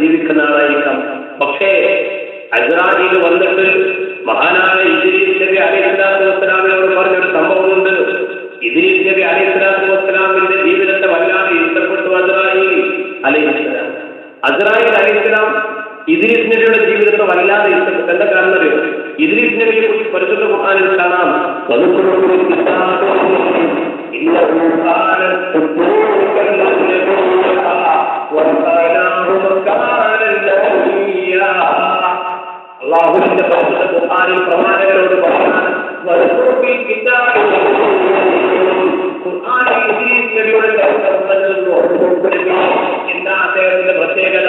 ജീവിക്കുന്ന ആളായിരിക്കാം. പക്ഷേ അസ്രാഈൽ വന്നിട്ട് മഹാനായ ഇദ്രീസ് നബി അലൈഹിസ്സലാത്തു വസ്സലാമിനോട് പറഞ്ഞൊരു സംഭവമുണ്ട്. ഇദ്രീസ് നബി അലൈഹിസ്സലാത്തു വസ്സലാമിന്റെ ജീവിതത്തെ വല്ലാതെ ഇഷ്ടപ്പെട്ടു അസ്രാഈൽ അലൈഹിസ്സലാം. അസ്രാഈൽ അലൈഹിസ്സലാം ഇദ്രീസ് നബിയുടെ ജീവിതത്തെ വല്ലാതെ ഇഷ്ടപ്പെട്ടു. എന്താ കാരണം അറിയോ? ഇദ്രീസ് നബിയെ കുറിച്ച് പരിശുദ്ധ ഖുർആനിൽ കാണാം, അല്ലാഹുവിന്റെ പരിശുദ്ധ ഖുർആനിൽ പ്രവാചകരോട് പറയാൻ ഖുർആനിൽ ഇദ്രീസ് നബിയുടെ എന്താ അദ്ദേഹത്തിന്റെ പ്രത്യേകത?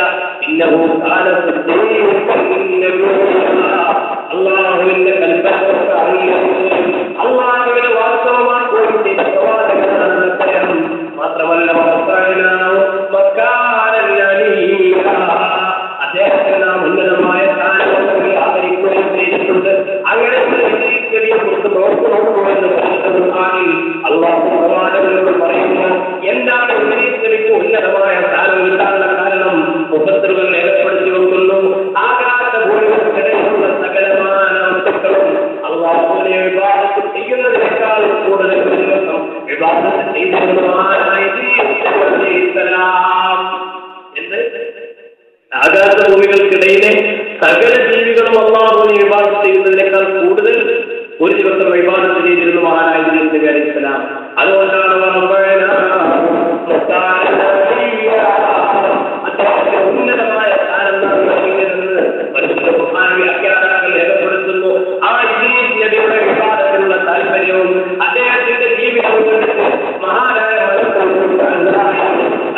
അള്ളാഹുവിന്റെ കൽപ്പനകൾക്ക് അള്ളാഹുവിനെ വാസ്തവമാക്കുകയും ചെയ്ത പ്രവാചകനാണ് അദ്ദേഹം. മാത്രമല്ല അദ്ദേഹത്തിന് നാം ഉന്നതമായ സ്ഥാനങ്ങളിൽ ആദരിക്കുകയും ചെയ്തിട്ടുണ്ട്. അങ്ങനെ കുറിച്ച് നോക്കുമെന്ന് അള്ളാഹു പ്രവാചകരോട് പറയുന്നു. എന്താണ് ഇദ്രീസ് ഉന്നതമായ സ്ഥാനം കിട്ടാനുള്ള കാരണം? മുഫസ്സിറുകൾ രേഖപ്പെടുത്തി വെക്കുന്നു, ആകാശഭൂമികൾക്കിടയിലുള്ള സകലമാന വസ്തുക്കളും അള്ളാഹുവിനെ ഇബാദത്ത് ചെയ്യുന്നതിനേക്കാൾ കൂടുതൽ ദിവസം ഇബാദത്ത് ചെയ്തിരുന്നതായ എന്ത്? ആകാശഭൂമികൾക്കിടയിലെ സകല ജീവികളും അള്ളാഹുവിനെ ഇബാദത്ത് ചെയ്യുന്നതിനേക്കാൾ കൂടുതൽ ഒരു ദിവസം ഇബാദത്ത് ചെയ്തിരുന്നു മഹാനായ ഇദ്രീസ് നബി അലൈഹിസ്സലാം. അതുകൊണ്ടാണ് അദ്ദേഹത്തിന്റെ ഉന്നതമായ സ്ഥാനം നൽകിയതെന്ന് പരിശുദ്ധ ഖുർആൻ വ്യാഖ്യാതാക്കൾ രേഖപ്പെടുത്തുന്നു. ആ ഇദ്രീസ് നബിയുടെ വിവാദത്തിലുള്ള താല്പര്യവും അദ്ദേഹത്തിന്റെ ജീവിതവും കണ്ടിട്ട് മഹാനായ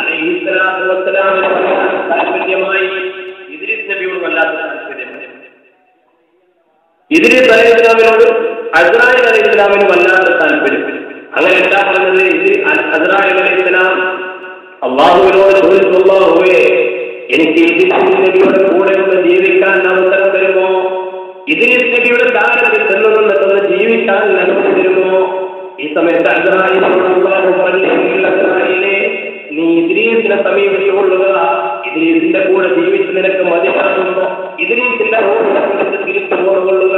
അലൈഹിസ്സലാത്തു വസ്സലാമിന് വല്ലാത്ത താല്പര്യമായി. ഇദ്രീസ് നബിയോട് വല്ലാത്ത താല്പര്യം. ഇദ്രീസ് അലൈഹിസ്സലാമിനോട് അസ്രാഈൽ അലൈഹിസ്സലാമിന് വല്ലാത്ത താല്പര്യം. അങ്ങനെ എന്താ പറഞ്ഞത്? അസ്രാഈൽ അലൈഹിസ്സലാം അള്ളാഹുവിനോട് ചോദിച്ചു, അല്ലാഹുവേ, എനിക്ക് ഇദ്രീസ് നബിയുടെ കൂടെ ഒന്ന് ജീവിക്കാൻ അവസരം തരുമോ? ഇദ്രീസ് നബിയുടെ കാലത്തിൽ ചെന്നൊന്ന് ജീവിക്കാൻ അനുമതി തരുമോ? ഈ സമയത്ത് അസ്രാഈലിനോട് അല്ലാഹു പറഞ്ഞെങ്കിൽ, അസ്രാഈലേ, നീ ഇദ്രീസിനെ സമീപിച്ചുകൊള്ളുക. ഇദ്രീസിന്റെ കൂടെ ജീവിച്ച് നിനക്ക് മതിയാകുമ്പോ ഇദ്രീസിന്റെ റൂഹിനെ തിരിച്ചു പോകൊള്ളുക.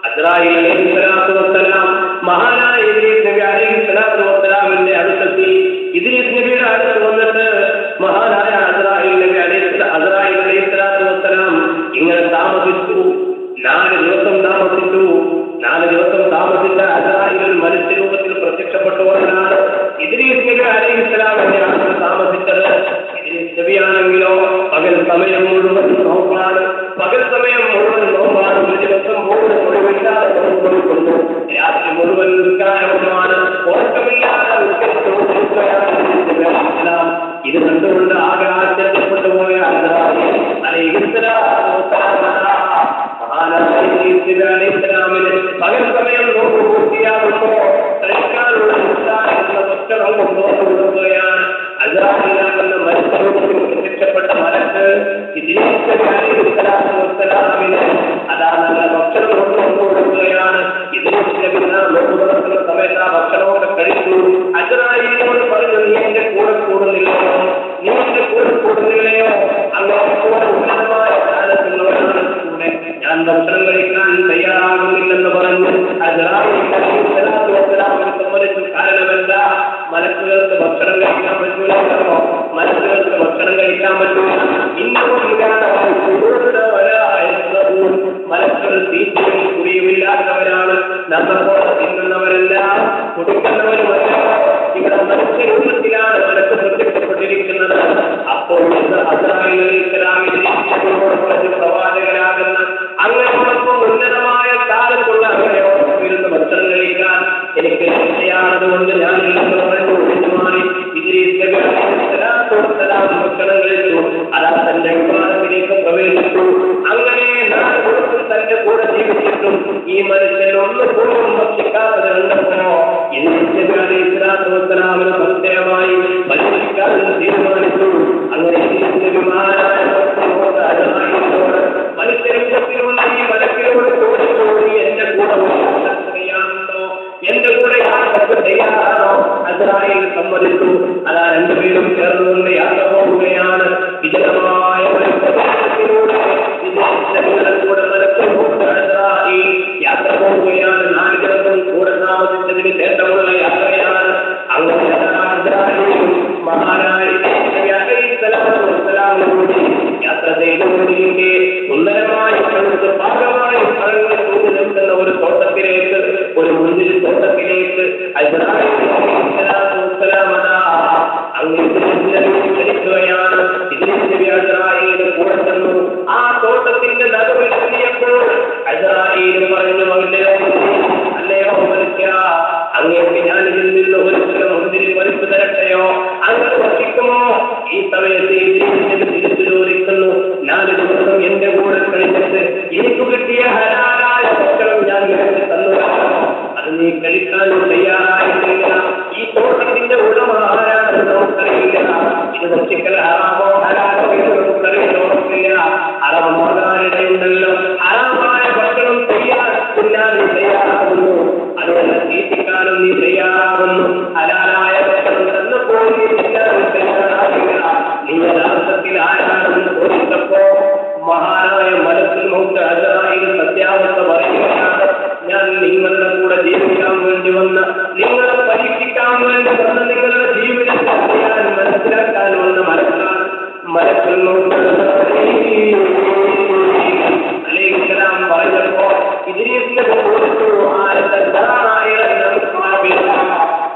അസ്രാഈൽ അലൈഹിസ്സലാത്തു വസ്സലാം മഹാനായ ഇദ്രീസ് നബി അലൈഹിസ്സലാത്തു വസ്സലാമിന്റെ അടുത്തെത്തി. ഇദ്രീസ് നബിയുടെ അടുത്ത് വന്നിട്ട് മഹാനായ അസ്രാഈൽ അലൈഹിസ്സലാത്തു വസ്സലാം ഇങ്ങനെ താമസിച്ചു. 4 ദിവസം താമസിച്ചു. 4 ദിവസം താമസിച്ച അസ്രാഈൽ മനുഷ്യരൂപത്തിൽ പ്രത്യക്ഷപ്പെട്ടുകൊണ്ടാണ് ഇദ്രീസ് നബി അലൈഹിസ്സലാമിന്റെ അടുത്ത് താമസിച്ചത്. ഇദ്രീസ് നബിയാണെങ്കിലോ പകൽ സമയം മുഴുവൻ നോമ്പാണ്. പകൽ സമയം മുഴുവൻ നോമ്പാണ്. ഒരു ദിവസം മുഴുവൻ ഒഴിവില്ലാതെ കൊടുക്കുന്നു. രാത്രി മുഴുവൻ വികാരവുമാണ്. ഉറക്കമില്ലാതെ ഇത് കണ്ടുകൊണ്ട് ആകെ ആശ്ചര്യപ്പെട്ടുപോയ അലൈഹിസ്സലാമിന് പകൽ സമയം നോമ്പ് പൂർത്തിയാകുമ്പോ കഴിക്കാനുള്ള ഭക്ഷണം കൊണ്ടുകൊടുക്കുകയാണ്. അസ്രാഈലാകുന്ന മനുഷ്യരൂപത്തിൽ പ്രത്യക്ഷപ്പെട്ട മലക്ക് ഇദ്രീസ് നബി അലൈഹിസ്സലാത്തു വസ്സലാമിന് അതാ നല്ല ഭക്ഷണം കൊണ്ടുകൊടുക്കുകയാണ്. ഇദ്രീസ് നബി നോമ്പ് തുറക്കുന്ന സമയത്ത് ആ ഭക്ഷണമൊക്കെ കഴിച്ചു. അസ്രാഈലിനോട് പറഞ്ഞു, നീ എന്റെ കൂടെ കൂടുന്നില്ലയോ? നീ എന്റെ കൂടെ കൂടുന്നില്ലയോ? അങ്ങനെ കൂടെ ഉന്നതമായ സ്ഥാനത്തുള്ളവരാണ് കൂടെ. ഞാൻ ഭക്ഷണം കഴിക്കാൻ തയ്യാറാകുന്നില്ലെന്ന് പറഞ്ഞു. അസ്രാഈൽ അലൈഹിസ്സലാത്തു വസ്സലാമിനെ സമ്മതിച്ചു. കാരണമല്ല, മലക്കുകൾക്ക് ഭക്ഷണം കഴിക്കാൻ പറ്റൂലോ. മലക്കുകൾക്ക് ഭക്ഷണം കഴിക്കാൻ പറ്റൂല. മലക്കൾ തീറ്റയും കുടിയുമില്ലാത്തവരാണ്. നമ്മളോട് തിന്നുന്നവരെല്ലാം കുടിക്കുന്നവരുമല്ല. ഇവിടെ മനുഷ്യരൂപത്തിലാണ് മലക്ക് പ്രത്യക്ഷപ്പെട്ടിരിക്കുന്നത്. അപ്പോൾ അസ്രാഈൽ അലൈഹിസ്സലാമിനെ പ്രവാചകരാകുന്ന അങ്ങനെയോടൊപ്പം ഉന്നതമായ സ്ഥാനത്തുള്ള അങ്ങനെയോടൊപ്പം ഇരുന്ന് ഭക്ഷണം കഴിക്കാൻ എനിക്ക് ഇഷ്ടയാണതുകൊണ്ട് ഞാൻ പറഞ്ഞു ഇദ്രീസ് നബി അലൈഹിസ്സലാത്തു വസ്സലാം ഭക്ഷണം കഴിച്ചു. അതാ തന്റെ വിമാനത്തിലേക്ക് പ്രവേശിച്ചു. അങ്ങനെ 4 ദിവസം തന്റെ കൂടെ ജീവിച്ചിട്ടും ഈ മനുഷ്യൻ ഒന്നുപോലും ഭക്ഷിക്കാത്തത് കണ്ടപ്പോ ഇദ്രീസ് നബി അലൈഹിസ്സലാത്തു വസ്സലാമിന് പ്രത്യേകമായി ഭക്ഷിക്കാൻ തീരുമാനിച്ചു. അങ്ങനെ ഇദ്രീസ് നബി മനുഷ്യരൂപത്തിലുള്ള ഈ മലക്കിനോട് ചോദിച്ചോടി എന്റെ കൂടെ ചെയ്യാറുണ്ടോ? എന്റെ കൂടെ യാത്ര ചെയ്യാറാണോ? അസ്രാഈൽ സമ്മതിച്ചു. അതാ 2 പേരും ചേർന്നുകൊണ്ട് യാത്ര പോവുകയാണ്. വിജനമായ കാറിലൂടെ യാത്ര ചെയ്തുകൊണ്ടിരിക്കെ സുന്ദരമായി കഴുത്ത് ഭാഗമായി ഫലങ്ങൾ തൂങ്ങി നിൽക്കുന്ന ഒരു തോട്ടത്തിലേക്ക്, ഒരു മുന്തിരി തോട്ടത്തിലേക്ക് ക്ഷണിക്കുകയാണ്. ഇതിന്റെ അസ്രായേലിന്റെ കൂടെ ചെന്നു. ആ തോട്ടത്തിന്റെ നടുവിൽ എത്തിയപ്പോൾ അസ്രായേൽ പറഞ്ഞു, അല്ലയോ മനുഷ്യ, അങ്ങേക്ക് ഞാൻ ഇതിൽ നിന്ന് ഒരു മുന്തിരി പരിപ്പ് തരട്ടെയോ? അങ്ങനെ വസിക്കുമോ? ഈ സമയത്ത് തിരിച്ചു ചോദിക്കുന്നു, 4 ദിവസം എന്റെ കൂടെ കഴിച്ചിട്ട് എനിക്ക് കിട്ടിയ ഹലാലായ ഭക്ഷണം ഞാൻ നിനക്ക് തന്നതാണ്, അത് നീ കഴിക്കാനും തയ്യാറായിട്ടില്ല. ഈ തോട്ടത്തിന്റെ ഉടമ ആരാണെന്ന് നമുക്കറിയില്ല. ഇത് ഭക്ഷിക്കൽ ഹറാമോ ഹലാലോ എന്ന് നമുക്കറിയില്ല. ഹറാമാകാനിടയുണ്ടല്ലോ. ഹറാമായ ഭക്ഷണം തിന്നാൻ നീ തയ്യാറാകുന്നു, അതുകൊണ്ട് തീറ്റിക്കാനും നീ തയ്യാറാകുന്നു. ഹലാലായ ഭക്ഷണം തന്നപ്പോൾ നീ തിന്നാനും തയ്യാറാകില്ല. നീ യഥാർത്ഥത്തിൽ ആരാണെന്ന് ചോദിച്ചപ്പോ മഹാനായ മലക്കുൽ മൗത്ത് അസ്രായീൽ സത്യാവസ്ഥ പറയുകയാണ്, ഞാൻ നിങ്ങളുടെ കൂടെ ജീവിക്കാൻ വേണ്ടി വന്ന, നിങ്ങളെ പരീക്ഷിക്കാൻ വേണ്ടി വന്ന, നിങ്ങളുടെ ജീവിതത്തെ അറിയാൻ മനസ്സിലാക്കാൻ വന്ന മലക്കാണ്. മലക്കുൽ മൗത്ത് അലൈഹിസ്സലാം പറഞ്ഞപ്പോ ഇദ്രീസിനെ ചോദിച്ചു,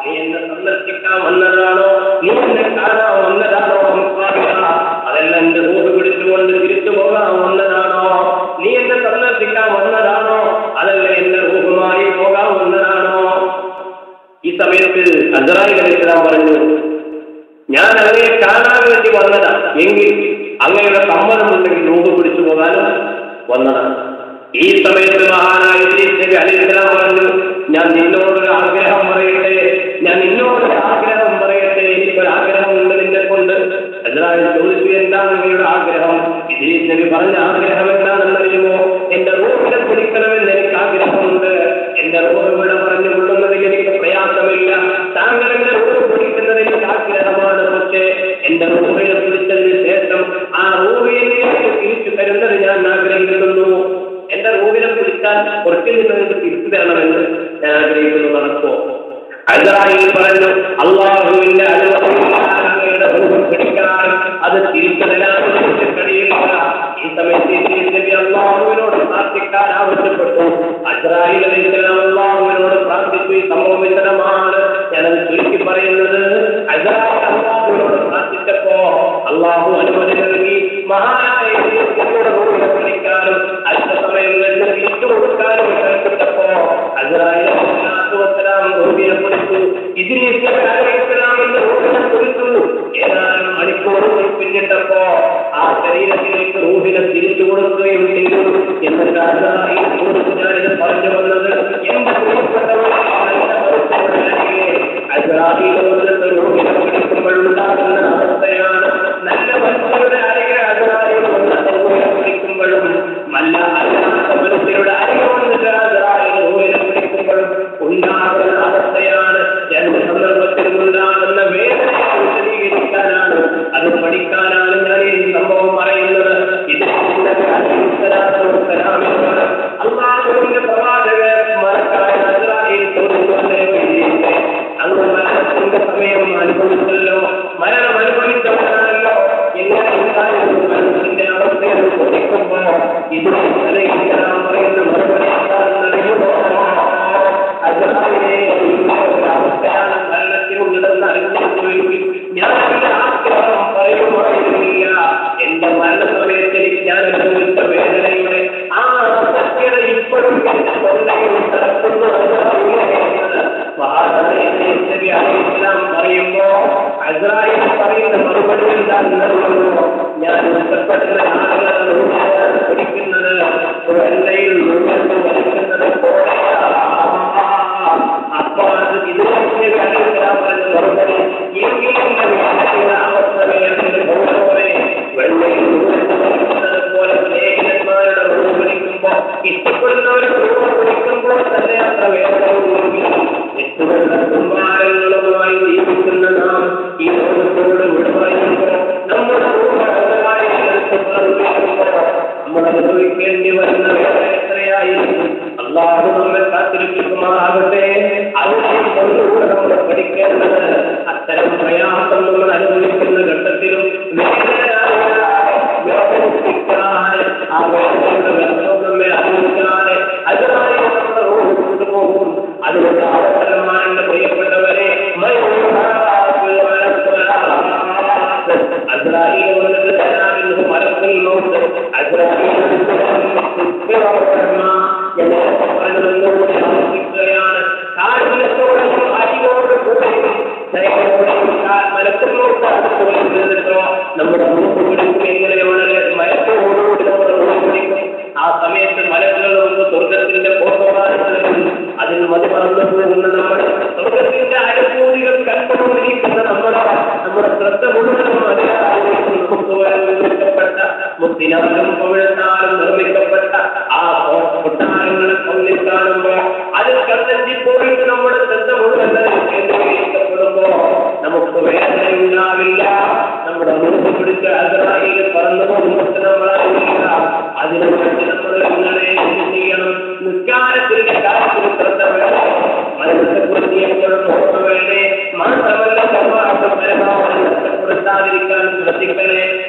നീ എന്നെ സന്ദർശിക്കാൻ വന്നതാണോ? നീ എന്നെ കാണാൻ വന്നതാണോ? അതല്ല എന്റെ റൂഹ് പിടിച്ചുകൊണ്ട് തിരിച്ചു പോകാൻ വന്നതാണോ? നീ എന്നെ സന്ദർശിക്കാൻ വന്നതാണോ? അതല്ല എന്റെ റൂഹുമായി പോകാൻ വന്നതാണോ? ഈ സമയത്ത് അസ്രായീൽ അലൈഹിസ്സലാം പറഞ്ഞു, ഞാൻ അങ്ങയെ കാണാൻ വേണ്ടി വന്നതാ, എങ്കിൽ അങ്ങയുടെ സമ്മതമുണ്ടെങ്കിൽ റൂഹ് പിടിച്ചു പോകാനും വന്നതാണ്. ഈ സമയത്ത് മഹാനായ ഇദ്രീസ് നബി അലൈഹിസ്സലാം പറഞ്ഞു, ഞാൻ നിന്നോടൊരു ആഗ്രഹം പറയട്ടെ, എനിക്കൊരാഗ്രഹമുണ്ട് നിന്നെ കൊണ്ട്. അസ്രായീൽ ചോദിച്ചു, എന്താണ് നിങ്ങളുടെ ആഗ്രഹം? ഇദ്രീസ് നബി പറഞ്ഞ ആഗ്രഹം എന്താണെന്നറിയുമോ? എന്റെ റൂഹിനെ പിടിക്കണമെന്ന് എനിക്ക് ആഗ്രഹമുണ്ട്. എന്റെ റൂഹ് ഇവിടെ പറഞ്ഞു കൊള്ളുന്നതിൽ എനിക്ക് പ്രയാസമില്ല. താങ്കൾ എന്റെ റൂഹ് പിടിക്കുന്നത് എനിക്ക് ആഗ്രഹമാണ്. പക്ഷേ എന്റെ റൂഹിനെ പിടിച്ചതിന് ശേഷം ആ റൂഹിനെ തിരിച്ചു തരുന്നത് ഞാൻ ആഗ്രഹിക്കുന്നു. എന്റെ റൂഹിനെ പിടിച്ചാൽ പുറത്തിൽ നിന്ന് നിങ്ങൾക്ക് തിരിച്ചു തരണമെന്ന് ഞാൻ ആഗ്രഹിക്കുന്നു. നടക്കോ? അസ്രായീൽ പറഞ്ഞു, അള്ളാഹുവിന്റെ അനുമതിയുടെ റൂഹ് പിടിക്കാൻ, അത് തിരിച്ചു തരാൻ കഴിയില്ല. ഈ സമയത്ത് ഇദ്രീസ് നബി അള്ളാഹുവിനോട് പ്രാർത്ഥിക്കാൻ ആവശ്യപ്പെട്ടു. അസ്രായീൽ അലൈഹിസ്സലാം അള്ളാഹുവിനോട് പ്രാർത്ഥിച്ചു. ഈ സംഭവം വിശദമാണ്, ഞാനത് ചുരുക്കി പറയുന്നത്. അസ്രായീൽ അള്ളാഹുവിനോട് പ്രാർത്ഥിച്ചപ്പോ അള്ളാഹു അനുമതി നൽകി. മഹാനായ ഇദ്രീസ് നബിയുടെ റൂഹിനെ പിടിക്കാനും അല്പസമയം തന്നെ തിരിച്ചു കൊടുക്കാനും കൽപ്പിച്ചപ്പോ അസ്രായീൽ അലൈഹിസ്സലാത്തു വസ്സലാം റൂഹിനെ പിടിച്ചു. ഇദ്രീസ് നബി അലൈഹിസ്സലാമിന്റെ റൂഹിനെ പിടിച്ചു. ഏതാനും മണിക്കൂറുകൾ പിന്നിട്ടപ്പോ ആ ശരീരത്തിലേക്ക് റൂഹിനെ തിരിച്ചു കൊടുക്കുകയും ചെയ്തു. എന്നിട്ട് അസ്രായീൽ ചോദിച്ചു, ഞാനിത് പറഞ്ഞു വന്നത് എന്റെ പ്രിയപ്പെട്ടവരെ അസ്രായീലിന്റെ റൂഹിനെ പിടിക്കുമ്പോഴുണ്ടാകുന്ന അവസ്ഥയാണ്. നല്ല മനുഷ്യരുടെ അരികെ അസ്രായീൽ റൂഹിനെ പിടിക്കുമ്പോഴും അല്ലാത്ത മനുഷ്യരുടെ അരികെ വന്നിട്ട് അസ്രായീൽ റൂഹിനെ പിടിക്കുമ്പോഴും ഉണ്ടാകുന്ന അവസ്ഥയാണ്. 2 സന്ദർഭത്തിലും ഉണ്ടാകുന്ന വേദനയെ വിശദീകരിക്കാനാണ്, അത് പഠിക്കാനാണ് ഞാൻ ഈ സംഭവം പറയുന്നത്. അള്ളാഹുവിന്റെ പ്രവാചകന്മാർക്കായ അസ്രായീൽ ചോദിച്ചുകൊണ്ടേ അങ്ങ് മരണത്തിന്റെ സമയം അനുഭവിച്ചല്ലോ, മരണം അനുഭവിച്ചവരാണല്ലോ, എങ്ങനെ ഉണ്ടായിരുന്നു മനുഷ്യന്റെ അവസ്ഥയെ ചോദിക്കുമ്പോ ഇദ്രീസ് അലൈഹിസ്സലാം പറയുന്ന മറുപടി എന്താണെന്നറിയുമോ? അവസ്ഥയാണ് മരണത്തിനുള്ളതെന്ന് അറിഞ്ഞിരുന്നുവെങ്കിൽ ഞാൻ എന്റെ ആഗ്രഹം പറയുമായിരുന്നില്ല. എന്റെ മരണ സമയത്തിൽ ഞാൻ അനുഭവിച്ച വേദനയുടെ ആ സത്യത ഇപ്പോഴും എന്റെ തൊണ്ടയിൽ കിടക്കുന്നു. പറയുമ്പോ അസ്രായീൽ പറയുന്ന മറുപടി എന്താണെന്നറിയുമോ? ഞാൻ ഇഷ്ടപ്പെടുന്ന ആളുകളാണ് പഠിക്കുന്നത്, എണ്ണയിൽ വലിക്കുന്നത് പോലെയാണ്. അപ്പൊ അത് ഇതിലേക്ക് പറഞ്ഞ മറുപടി, എങ്കിലും അവസ്ഥ വേദനയുടെ പോലെ വെള്ളയിൽ വലിക്കുന്നത് പോലെ സ്നേഹിതന്മാരുടെ റൂഹ് പിടിക്കുമ്പോ, ഇഷ്ടപ്പെടുന്നവരുടെ റൂഹ് പിടിക്കുമ്പോൾ തന്നെ അത്ര വേദനയുണ്ടെങ്കിലും എട്ടുകളുടെ കുമാരങ്ങളുമായി ജീവിക്കുന്ന നാം ഈ ലോകത്തോട് വിട പറയുമ്പോൾ നമ്മുടെ നമ്മൾ അനുഭവിക്കേണ്ടി വരുന്ന വേദന എത്രയായിരിക്കും? അള്ളാഹു നമ്മെ കാത്തിരിക്കുമാറാകട്ടെ. അവിടെ കൊണ്ടുകൂടെ നമ്മൾ പഠിക്കേണ്ടത് അത്തരം പ്രയാസം നമ്മൾ അനുഭവിക്കുന്ന ഘട്ടത്തിലും വേദന അസ്രായീൽ വലദനാമിൻഹു മലക്കുൽ മൗത്ത് അസ്രായീൽ ആവർത്തിക്കുകയാണ്. കാരണത്തോടെയും അരിയോട് കൂടെ മലക്കുള്ളോട്ട് അടുത്ത് വരുന്നതിട്ടോ നമ്മുടെ മൂക്ക് പിടിക്കും. എങ്ങനെയാണ് മലക്കോടുകൂടി നമ്മുടെ മൂക്ക് പിടിക്കും. ആ സമയത്ത് മലക്കുകൾ വന്ന് സ്വർഗത്തിന്റെ ഫോട്ടോകാരങ്ങളും അതിൽ മതി മറന്നു പോകുന്ന നമ്മൾ സ്വർഗത്തിന്റെ അനുഭൂതികൾ കൽപ്പനയിരിക്കുന്ന നമ്മുടെ ശ്രദ്ധ മുഴുവനും നിർമ്മിക്കപ്പെട്ട മുത്തിനാലും പവിഴത്താലും നിർമ്മിക്കപ്പെട്ട ആ കൊട്ടാരങ്ങളെ കൊല്ലി കാണുമ്പോ അതിൽ കണ്ടെത്തിപ്പോയിട്ട് നമ്മുടെ ശ്രദ്ധ മുഴുവൻ കേന്ദ്രീകരിക്കപ്പെടുമ്പോ നമുക്ക് വേദനയുണ്ടാവില്ല. നമ്മുടെ മൂക്ക് പിടിച്ച് അസ്രായീൽ പറന്നു പോകുമ്പോൾ നമ്മളറിയില്ല. അതിനു വേണ്ടി നമ്മൾ ഇങ്ങനെ എന്ത് ചെയ്യണം? നിസ്കാരത്തിന്റെ കാര്യത്തിൽ ശ്രദ്ധ വേണം. മരണത്തെക്കുറിച്ച് എപ്പോഴും ഓർമ്മ വേണേ. മാത്രമല്ല പരമാവധി നഷ്ടപ്പെടുത്താതിരിക്കാൻ ശ്രദ്ധിക്കണേ.